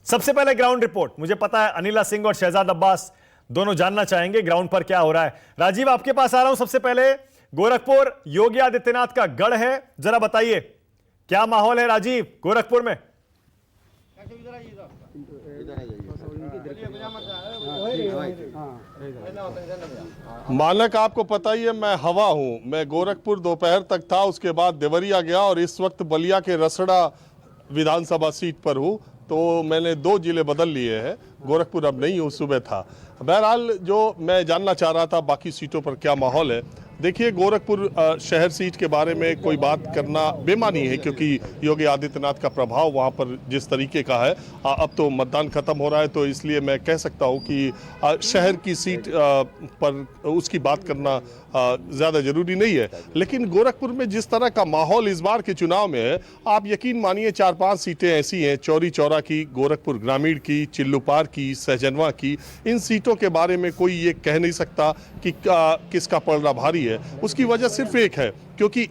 सबसे पहले ground report, मुझे पता है अनिला सिंह और शहजाद अब्बास दोनों जानना चाहेंगे ग्राउंड पर क्या हो रहा है। राजीव, आपके पास आ रहा हूं। सबसे पहले गोरखपुर योगी आदित्यनाथ का गढ़ है, जरा बताइए क्या माहौल है राजीव गोरखपुर में? मानक, आपको पता ही है मैं हवा हूं। मैं गोरखपुर दोपहर तक था, उसके बाद देवरिया गया और इस वक्त बलिया के रसड़ा विधानसभा सीट पर हूं। तो मैंने 2 जिले बदल लिए हैं, गोरखपुर अब नहीं हूं, सुबह था। बहरहाल जो मैं जानना चाह रहा था बाकी सीटों पर क्या माहौल है। देखिए, गोरखपुर शहर सीट के बारे में कोई बात करना बेमानी है, क्योंकि योगी आदित्यनाथ का प्रभाव वहां पर जिस तरीके का है, अब तो मतदान खत्म हो रहा है, तो इसलिए मैं कह सकता हूं कि शहर की सीट पर उसकी बात करना ज़्यादा जरूरी नहीं है। लेकिन गोरखपुर में जिस तरह का माहौल इस बार के चुनाव में है, आप यकीन मानिए 4-5 सीटें ऐसी हैं, चौरी चौरा की, गोरखपुर ग्रामीण की, चिल्लूपार की, सहजनवा की, इन सीटों के बारे में कोई ये कह नहीं सकता कि किसका पलड़ा भारी है। उसकी वजह सिर्फ एक है, क्योंकि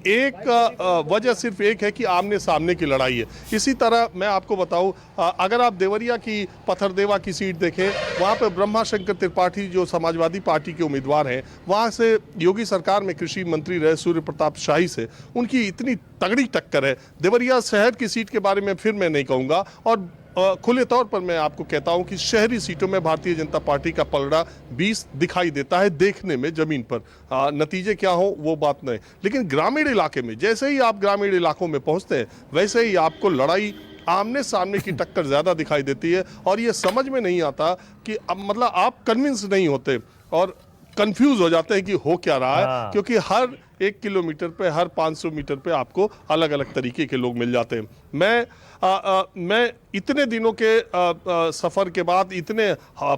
वजह सिर्फ एक है कि आमने सामने की लड़ाई है। इसी तरह मैं आपको बताऊं, अगर आप देवरिया की पत्थरदेवा की सीट देखें, वहां पर ब्रह्मा शंकर त्रिपाठी जो समाजवादी पार्टी के उम्मीदवार हैं, वहां से योगी सरकार में कृषि मंत्री रहे सूर्य प्रताप शाही से उनकी इतनी तगड़ी टक्कर है। देवरिया शहर की सीट के बारे में फिर मैं नहीं कहूंगा, और खुले तौर पर मैं आपको कहता हूं कि शहरी सीटों में भारतीय जनता पार्टी का पलड़ा 20 दिखाई देता है देखने में, जमीन पर नतीजे क्या हो वो बात नहीं। लेकिन ग्रामीण इलाके में, जैसे ही आप ग्रामीण इलाकों में पहुंचते हैं, वैसे ही आपको लड़ाई आमने सामने की टक्कर ज्यादा दिखाई देती है। और ये समझ में नहीं आता कि मतलब आप कन्विंस नहीं होते और कंफ्यूज हो जाते हैं कि हो क्या रहा है, क्योंकि हर 1 किलोमीटर पे, हर 500 मीटर पे आपको अलग अलग तरीके के लोग मिल जाते हैं। मैं इतने दिनों के सफ़र के बाद इतने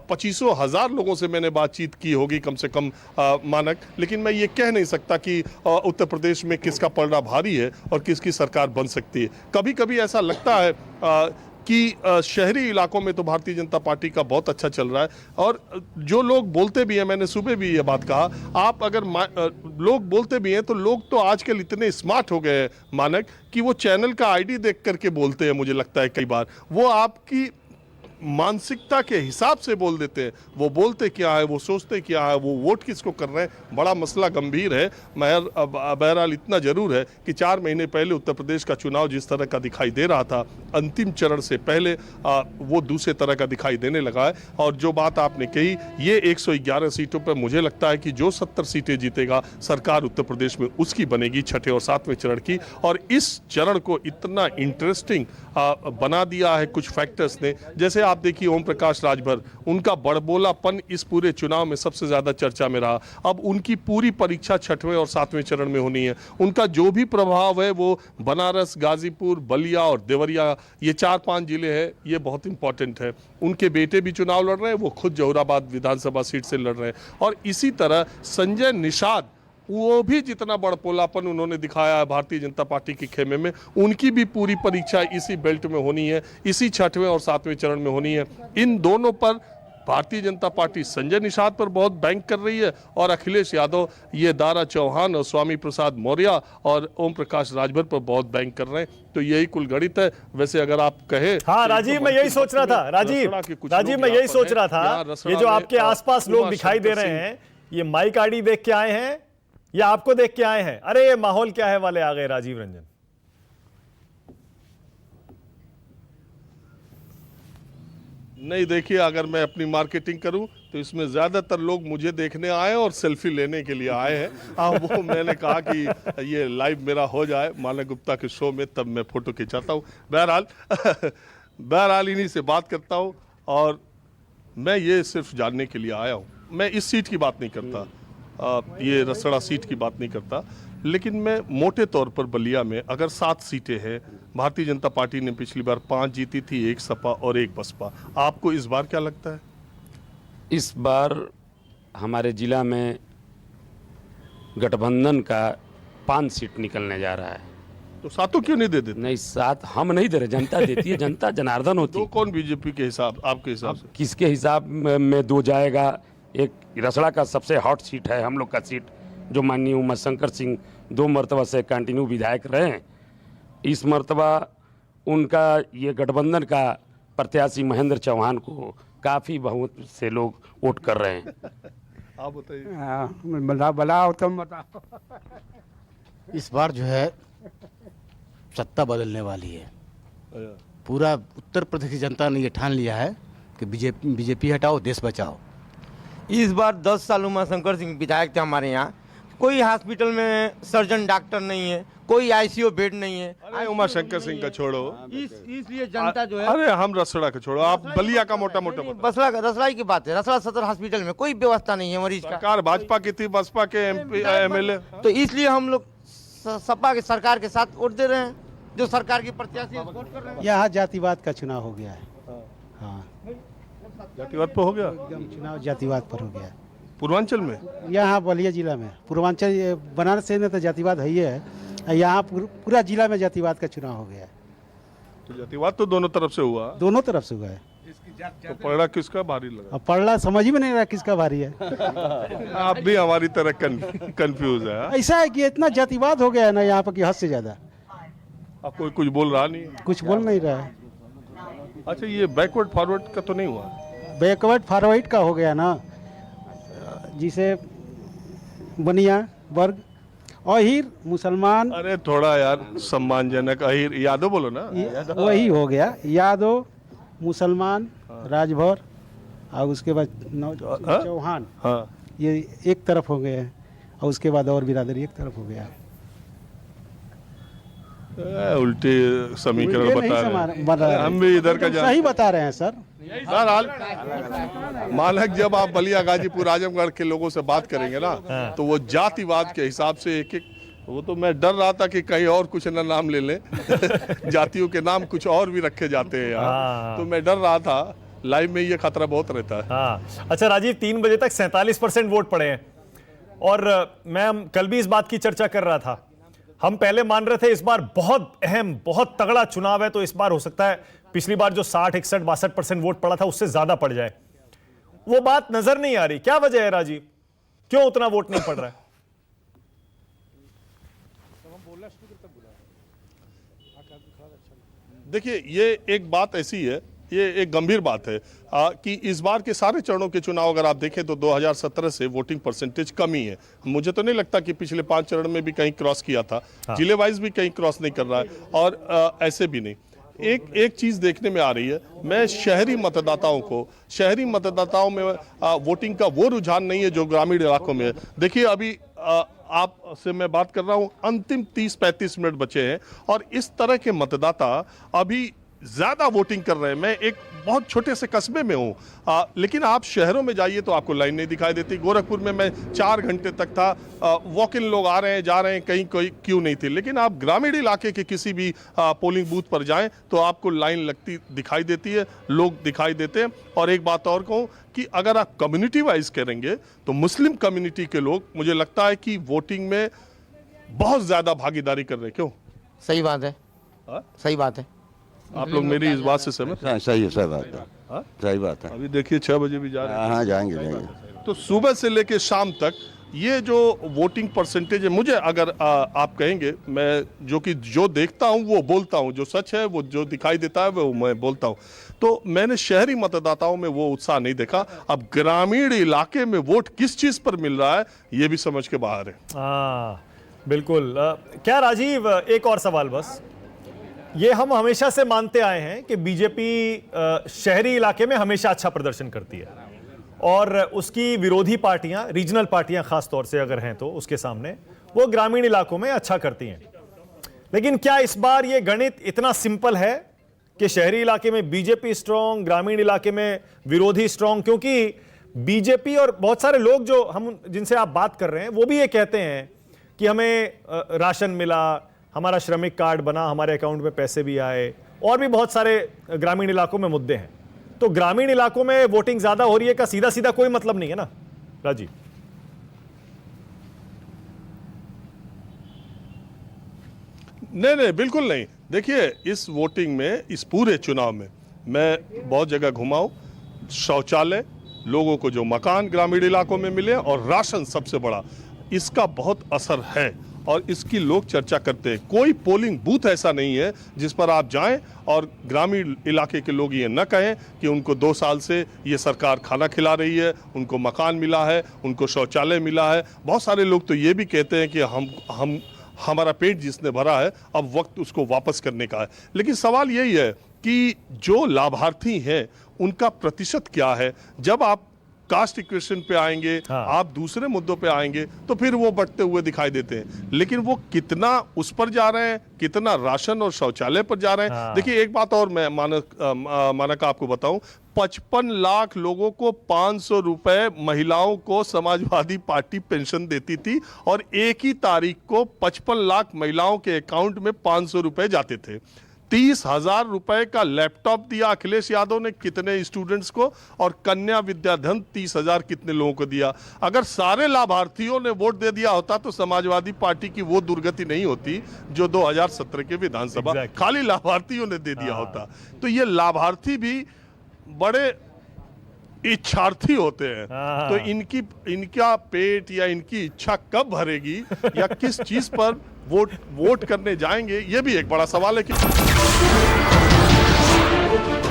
25 हज़ार लोगों से मैंने बातचीत की होगी कम से कम, मानक, लेकिन मैं ये कह नहीं सकता कि उत्तर प्रदेश में किसका पलड़ा भारी है और किसकी सरकार बन सकती है। कभी कभी ऐसा लगता है कि शहरी इलाकों में तो भारतीय जनता पार्टी का बहुत अच्छा चल रहा है। और जो लोग बोलते भी हैं, मैंने सुबह भी ये बात कहा, आप अगर लोग बोलते भी हैं तो लोग तो आजकल इतने स्मार्ट हो गए हैं मानक, कि वो चैनल का आईडी देख करके बोलते हैं। मुझे लगता है कई बार वो आपकी मानसिकता के हिसाब से बोल देते हैं। वो बोलते क्या है, वो सोचते क्या है, वो वोट किसको कर रहे हैं, बड़ा मसला गंभीर है। बहरहाल इतना जरूर है कि 4 महीने पहले उत्तर प्रदेश का चुनाव जिस तरह का दिखाई दे रहा था, अंतिम चरण से पहले वो दूसरे तरह का दिखाई देने लगा है। और जो बात आपने कही, ये 111 सीटों पर मुझे लगता है कि जो 70 सीटें जीतेगा, सरकार उत्तर प्रदेश में उसकी बनेगी, 6ठे और 7वें चरण की। और इस चरण को इतना इंटरेस्टिंग बना दिया है कुछ फैक्टर्स ने। जैसे आप देखिए, ओम प्रकाश राजभर, उनका बड़बोलापन इस पूरे चुनाव में सबसे ज्यादा चर्चा में रहा। अब उनकी पूरी परीक्षा 6वें और 7वें चरण में होनी है। उनका जो भी प्रभाव है वो बनारस, गाजीपुर, बलिया और देवरिया, ये 4-5 जिले हैं, ये बहुत इंपॉर्टेंट है। उनके बेटे भी चुनाव लड़ रहे हैं, वो खुद जौहराबाद विधानसभा सीट से लड़ रहे हैं। और इसी तरह संजय निषाद, वो भी जितना बड़पोलापन उन्होंने दिखाया है भारतीय जनता पार्टी के खेमे में, उनकी भी पूरी परीक्षा इसी बेल्ट में होनी है, इसी 6वें और 7वें चरण में होनी है। इन दोनों पर भारतीय जनता पार्टी संजय निषाद पर बहुत बैंक कर रही है, और अखिलेश यादव ये दारा चौहान और स्वामी प्रसाद मौर्य और ओम प्रकाश राजभर पर बहुत बैंक कर रहे हैं। तो यही कुल गणित है। वैसे अगर आप कहे, हाँ राजीव, मैं यही सोच रहा था। राजीव मैं यही सोच रहा था, ये जो आपके आसपास लोग दिखाई दे रहे हैं, ये माइक आईडी देख के आए हैं या आपको देख के आए हैं? अरे ये माहौल क्या है वाले आ गए राजीव रंजन। नहीं, देखिए, अगर मैं अपनी मार्केटिंग करूं तो इसमें ज्यादातर लोग मुझे देखने आए और सेल्फी लेने के लिए आए हैं। वो मैंने कहा कि ये लाइव मेरा हो जाए मानक गुप्ता के शो में, तब मैं फोटो खिंचाता हूं। बहरहाल इन्हीं से बात करता हूं, और मैं ये सिर्फ जानने के लिए आया हूं। मैं इस सीट की बात नहीं करता, ये रसड़ा सीट की बात नहीं करता, लेकिन मैं मोटे तौर पर बलिया में अगर 7 सीटें हैं, भारतीय जनता पार्टी ने पिछली बार 5 जीती थी, 1 सपा और 1 बसपा। आपको इस बार क्या लगता है? इस बार हमारे जिला में गठबंधन का 5 सीट निकलने जा रहा है। तो 7 क्यों नहीं दे देते? नहीं, 7 हम नहीं दे रहे, जनता देती है, जनता जनार्दन होती है। तो कौन बीजेपी के हिसाब, आपके हिसाब से? किसके हिसाब में 2 जाएगा? एक रसड़ा का सबसे हॉट सीट है, हम लोग का सीट, जो माननीय उमाशंकर सिंह 2 मरतबा से कंटिन्यू विधायक रहे हैं। इस मरतबा उनका ये गठबंधन का प्रत्याशी महेंद्र चौहान को काफ़ी बहुमत से लोग वोट कर रहे हैं। आप बताइए। बताओ तुम बताओ। इस बार जो है सत्ता बदलने वाली है। पूरा उत्तर प्रदेश की जनता ने ये ठान लिया है कि बीजेपी हटाओ, देश बचाओ। इस बार 10 साल उमाशंकर सिंह विधायक थे हमारे यहाँ। कोई हॉस्पिटल में सर्जन डॉक्टर नहीं है, कोई आईसीयू बेड नहीं है। अरे उमाशंकर सिंह का छोड़ो, इसलिए जनता जो है, अरे हम रसड़ा का छोड़ो, आप बलिया का मोटा मोटा बताओ। रसड़ा की बात है। रसड़ा सदर हॉस्पिटल में कोई व्यवस्था नहीं है मरीज का। सरकार भाजपा की थी, बसपा के एमपी एमएलए। तो इसलिए हम लोग सपा के सरकार के साथ वोट दे रहे हैं, जो सरकार की प्रत्याशी वोट कर रहे हैं। यहाँ जातिवाद का चुनाव हो गया है। हाँ, जातिवाद पे हो गया, एकदम चुनाव जातिवाद पर हो गया है। पूर्वांचल में। यहाँ बलिया जिला में, पूर्वांचल बनारस में तो जातिवाद है ही है। यहाँ पूरा जिला में जातिवाद का चुनाव हो गया है। तो जातिवाद तो दोनों तरफ से हुआ, दोनों तरफ से हुआ है। तो पलड़ा किसका भारी लगा? अब पढ़ला समझ ही में नहीं रहा किसका भारी है। आप भी हमारी तरह कंफ्यूज है। ऐसा है कि इतना जातिवाद हो गया है ना यहाँ पर कि हद से ज्यादा। अब कोई कुछ बोल रहा नहीं। कुछ बोल नहीं रहा है। अच्छा, ये बैकवर्ड फॉरवर्ड का तो नहीं हुआ? बैकवर्ड फॉरवर्ड का हो गया ना, जिसे बनिया वर्ग, अहीर, मुसलमान, अरे थोड़ा यार सम्मानजनक। अहीर यादव बोलो ना। वही हो गया। यादव, मुसलमान, राजभर और उसके बाद चौहान, हाँ, ये एक तरफ हो गए हैं और उसके बाद और बिरादरी एक तरफ हो गया। उल्टे समीकरण उल्टे नहीं बता रहे हैं। हम भी इधर का सही बता रहे हैं सर। मानक जब आप बलिया, गाजीपुर, आजमगढ़ के लोगों से बात करेंगे ना, तो वो जातिवाद के हिसाब से एक एक, वो तो मैं डर रहा था कि कहीं और कुछ ना नाम ले लें। जातियों के नाम कुछ और भी रखे जाते हैं यहाँ, तो मैं डर रहा था। लाइव में ये खतरा बहुत रहता है। हाँ, अच्छा राजीव, 3 बजे तक 47% वोट पड़े हैं और मैं कल भी इस बात की चर्चा कर रहा था। हम पहले मान रहे थे इस बार बहुत अहम, बहुत तगड़ा चुनाव है, तो इस बार हो सकता है पिछली बार जो 60, 61, 62% वोट पड़ा था उससे ज्यादा पड़ जाए। वो बात नजर नहीं आ रही। क्या वजह है राजीव, क्यों उतना वोट नहीं पड़ रहा है? देखिए, ये एक बात ऐसी है, ये एक गंभीर बात है कि इस बार के सारे चरणों के चुनाव अगर आप देखें तो 2017 से वोटिंग परसेंटेज कम ही है। मुझे तो नहीं लगता कि पिछले 5 चरण में भी कहीं क्रॉस किया था। जिले वाइज भी कहीं क्रॉस नहीं कर रहा है और ऐसे भी नहीं। एक चीज देखने में आ रही है, मैं शहरी मतदाताओं में वोटिंग का वो रुझान नहीं है जो ग्रामीण इलाकों में है। देखिए, अभी आपसे मैं बात कर रहा हूं, अंतिम 30-35 मिनट बचे हैं और इस तरह के मतदाता अभी ज्यादा वोटिंग कर रहे हैं। मैं एक बहुत छोटे से कस्बे में हूं, लेकिन आप शहरों में जाइए तो आपको लाइन नहीं दिखाई देती। गोरखपुर में मैं 4 घंटे तक था, वॉक इन लोग आ रहे हैं जा रहे हैं, कहीं कोई क्यों नहीं थी। लेकिन आप ग्रामीण इलाके के किसी भी पोलिंग बूथ पर जाएं तो आपको लाइन लगती दिखाई देती है, लोग दिखाई देते हैं। और एक बात और कहूं कि अगर आप कम्युनिटी वाइज करेंगे तो मुस्लिम कम्युनिटी के लोग, मुझे लगता है कि वोटिंग में बहुत ज्यादा भागीदारी कर रहे हैं। क्यों? सही बात है। सही बात है। आप लोग मेरी इस बात से सहमत हैं? सही है, सही बात है। सही बात है। अभी देखिए 6 बजे भी जा रहे हैं। हाँ, जाएंगे। तो सुबह से लेके शाम तक ये जो वोटिंग परसेंटेज है, मुझे अगर आप कहेंगे, मैं जो देखता हूं वो बोलता हूं, जो सच है वो जो दिखाई देता है वो मैं बोलता हूं। तो मैंने शहरी मतदाताओं में वो उत्साह नहीं देखा। अब ग्रामीण इलाके में वोट किस चीज पर मिल रहा है ये भी समझ के बाहर है। बिल्कुल। क्या राजीव, एक और सवाल बस, ये हम हमेशा से मानते आए हैं कि बीजेपी शहरी इलाके में हमेशा अच्छा प्रदर्शन करती है और उसकी विरोधी पार्टियां, रीजनल पार्टियां खास तौर से अगर हैं तो उसके सामने वो ग्रामीण इलाकों में अच्छा करती हैं। लेकिन क्या इस बार ये गणित इतना सिंपल है कि शहरी इलाके में बीजेपी स्ट्रांग, ग्रामीण इलाके में विरोधी स्ट्रांग? क्योंकि बीजेपी और बहुत सारे लोग जो हम जिनसे आप बात कर रहे हैं वो भी ये कहते हैं कि हमें राशन मिला, हमारा श्रमिक कार्ड बना, हमारे अकाउंट में पैसे भी आए, और भी बहुत सारे ग्रामीण इलाकों में मुद्दे हैं। तो ग्रामीण इलाकों में वोटिंग ज्यादा हो रही है का सीधा सीधा कोई मतलब नहीं है ना राजीव? नहीं, बिल्कुल नहीं। देखिए, इस वोटिंग में, इस पूरे चुनाव में मैं बहुत जगह घुमा हूं। शौचालय, लोगों को जो मकान ग्रामीण इलाकों में मिले और राशन सबसे बड़ा, इसका बहुत असर है। और इसकी लोग चर्चा करते हैं। कोई पोलिंग बूथ ऐसा नहीं है जिस पर आप जाएं और ग्रामीण इलाके के लोग ये न कहें कि उनको 2 साल से ये सरकार खाना खिला रही है, उनको मकान मिला है, उनको शौचालय मिला है। बहुत सारे लोग तो ये भी कहते हैं कि हमारा पेट जिसने भरा है अब वक्त उसको वापस करने का है। लेकिन सवाल यही है कि जो लाभार्थी हैं उनका प्रतिशत क्या है। जब आप कास्ट इक्वेशन पे आएंगे, आप दूसरे मुद्दों पे आएंगे तो फिर वो बढ़ते हुए दिखाई देते हैं, लेकिन वो कितना उस पर जा रहे हैं, कितना राशन और शौचालय पर जा रहे हैं। देखिए एक बात और मैं मानक आपको बताऊं, 55 लाख लोगों को 500 रुपए महिलाओं को समाजवादी पार्टी पेंशन देती थी और एक ही तारीख को 55 लाख महिलाओं के अकाउंट में 500 रुपए जाते थे। 30,000 रुपए का लैपटॉप दिया अखिलेश यादव ने कितने स्टूडेंट्स को, और कन्या विद्याधन 30,000 कितने लोगों को दिया। अगर सारे लाभार्थियों ने वोट दे दिया होता तो समाजवादी पार्टी की वो दुर्गति नहीं होती जो 2017 के विधानसभा खाली लाभार्थियों ने दे दिया होता। तो ये लाभार्थी भी बड़े इच्छार्थी होते हैं, तो इनका पेट या इनकी इच्छा कब भरेगी या किस चीज पर वोट करने जाएंगे, ये भी एक बड़ा सवाल है कि।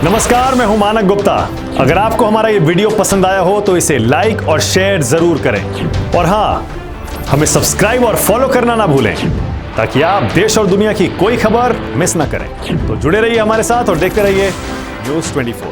नमस्कार, मैं हूं मानक गुप्ता। अगर आपको हमारा ये वीडियो पसंद आया हो तो इसे लाइक और शेयर जरूर करें, और हां, हमें सब्सक्राइब और फॉलो करना ना भूलें ताकि आप देश और दुनिया की कोई खबर मिस ना करें। तो जुड़े रहिए हमारे साथ और देखते रहिए News 24।